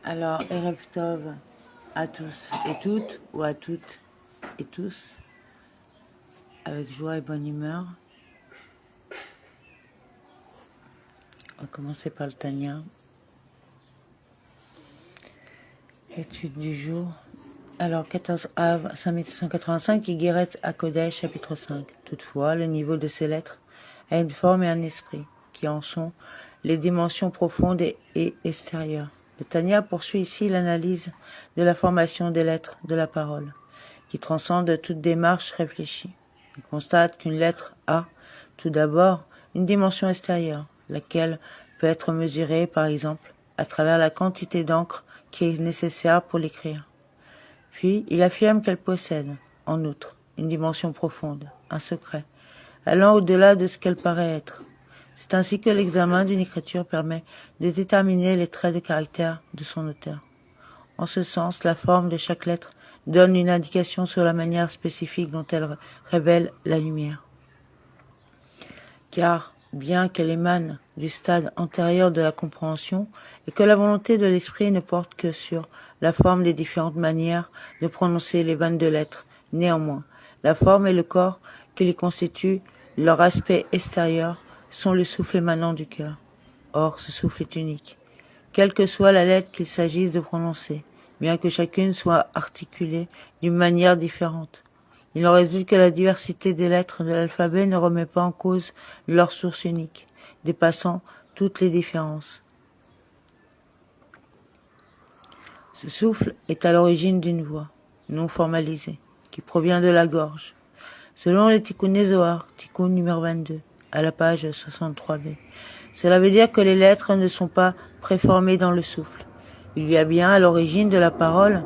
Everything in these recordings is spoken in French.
Alors, Erev Tov à tous et toutes, ou à toutes et tous, avec joie et bonne humeur. On va commencer par le Tanya. Étude du jour. Alors, 14 Av 5185, Igeret à Kodesh, chapitre 5. Toutefois, le niveau de ces lettres a une forme et un esprit, qui en sont les dimensions profondes et extérieures. Le Tanya poursuit ici l'analyse de la formation des lettres de la parole, qui transcende toute démarche réfléchie. Il constate qu'une lettre a, tout d'abord, une dimension extérieure, laquelle peut être mesurée, par exemple, à travers la quantité d'encre qui est nécessaire pour l'écrire. Puis, il affirme qu'elle possède, en outre, une dimension profonde, un secret, allant au-delà de ce qu'elle paraît être. C'est ainsi que l'examen d'une écriture permet de déterminer les traits de caractère de son auteur. En ce sens, la forme de chaque lettre donne une indication sur la manière spécifique dont elle révèle la lumière. Car, bien qu'elle émane du stade antérieur de la compréhension et que la volonté de l'esprit ne porte que sur la forme des différentes manières de prononcer les 22 lettres, néanmoins, la forme et le corps qui les constituent, leur aspect extérieur, sont le souffle émanant du cœur. Or, ce souffle est unique, quelle que soit la lettre qu'il s'agisse de prononcer, bien que chacune soit articulée d'une manière différente. Il en résulte que la diversité des lettres de l'alphabet ne remet pas en cause leur source unique, dépassant toutes les différences. Ce souffle est à l'origine d'une voix, non formalisée, qui provient de la gorge. Selon le Tikkun Zohar, Tikkun numéro 22, à la page 63b, cela veut dire que les lettres ne sont pas préformées dans le souffle. Il y a bien à l'origine de la parole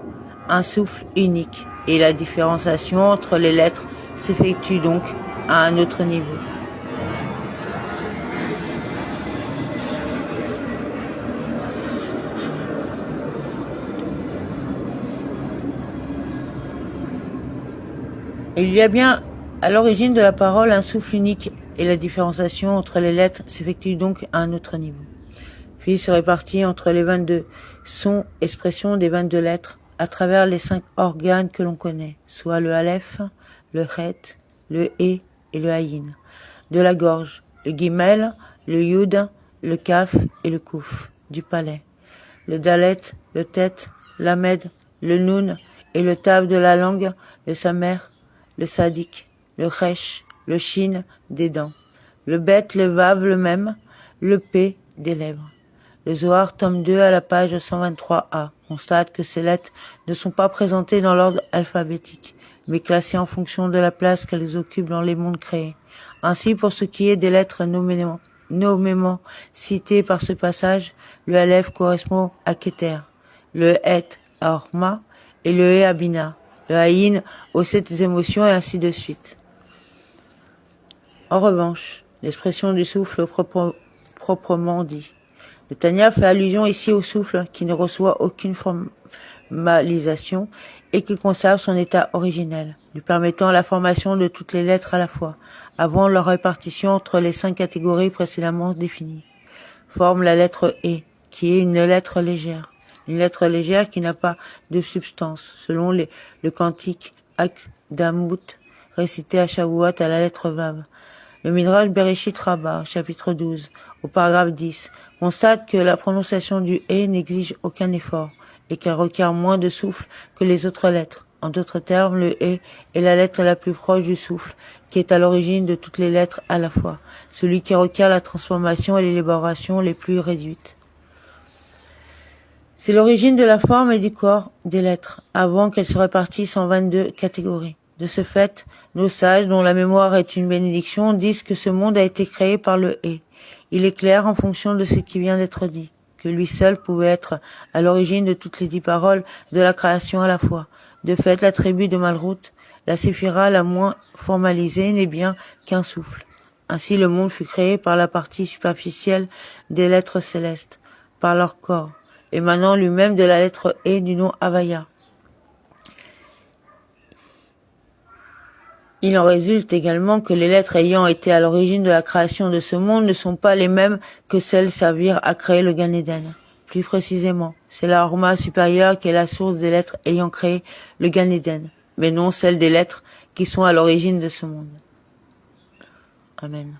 un souffle unique, et la différenciation entre les lettres s'effectue donc à un autre niveau. Il y a bien à l'origine de la parole un souffle unique, et la différenciation entre les lettres s'effectue donc à un autre niveau. Puis se répartit entre les 22 sons, expressions des 22 lettres, à travers les 5 organes que l'on connaît, soit le Aleph, le Chet, le E et le Ayin, de la gorge, le Gimel, le Yud, le Kaf et le Kouf, du palais, le Dalet, le Tet, l'Amed, le Nun et le Tav de la langue, le Samer, le Sadik, le Resh, le Shin des dents, le Bet, le Vav, le Mem, le P des lèvres. Le Zohar, tome 2, à la page 123a, constate que ces lettres ne sont pas présentées dans l'ordre alphabétique, mais classées en fonction de la place qu'elles occupent dans les mondes créés. Ainsi, pour ce qui est des lettres nommément citées par ce passage, le Aleph correspond à Keter, le Het à Orma et le E à Bina, le Aïn aux 7 émotions et ainsi de suite. En revanche, l'expression du souffle proprement dit. Le Tanya fait allusion ici au souffle qui ne reçoit aucune formalisation et qui conserve son état originel, lui permettant la formation de toutes les lettres à la fois, avant leur répartition entre les 5 catégories précédemment définies. Forme la lettre E, qui est une lettre légère qui n'a pas de substance, selon le cantique Akdamut récité à Shavuot à la lettre Vav. Le Midrash Bereshit Rabbah, chapitre 12, au paragraphe 10, constate que la prononciation du « e » n'exige aucun effort et qu'elle requiert moins de souffle que les autres lettres. En d'autres termes, le « e » est la lettre la plus proche du souffle, qui est à l'origine de toutes les lettres à la fois, celui qui requiert la transformation et l'élaboration les plus réduites. C'est l'origine de la forme et du corps des lettres, avant qu'elles se répartissent en 22 catégories. De ce fait, nos sages, dont la mémoire est une bénédiction, disent que ce monde a été créé par le « et ». Il est clair, en fonction de ce qui vient d'être dit, que lui seul pouvait être à l'origine de toutes les 10 paroles de la création à la fois. De fait, la tribu de Malrout, la séphira la moins formalisée, n'est bien qu'un souffle. Ainsi, le monde fut créé par la partie superficielle des lettres célestes, par leur corps, émanant lui-même de la lettre « et » du nom Havaya. Il en résulte également que les lettres ayant été à l'origine de la création de ce monde ne sont pas les mêmes que celles servirent à créer le Gan Eden, Plus précisément, c'est l'aroma supérieur qui est la source des lettres ayant créé le Gan Eden, mais non celle des lettres qui sont à l'origine de ce monde. Amen.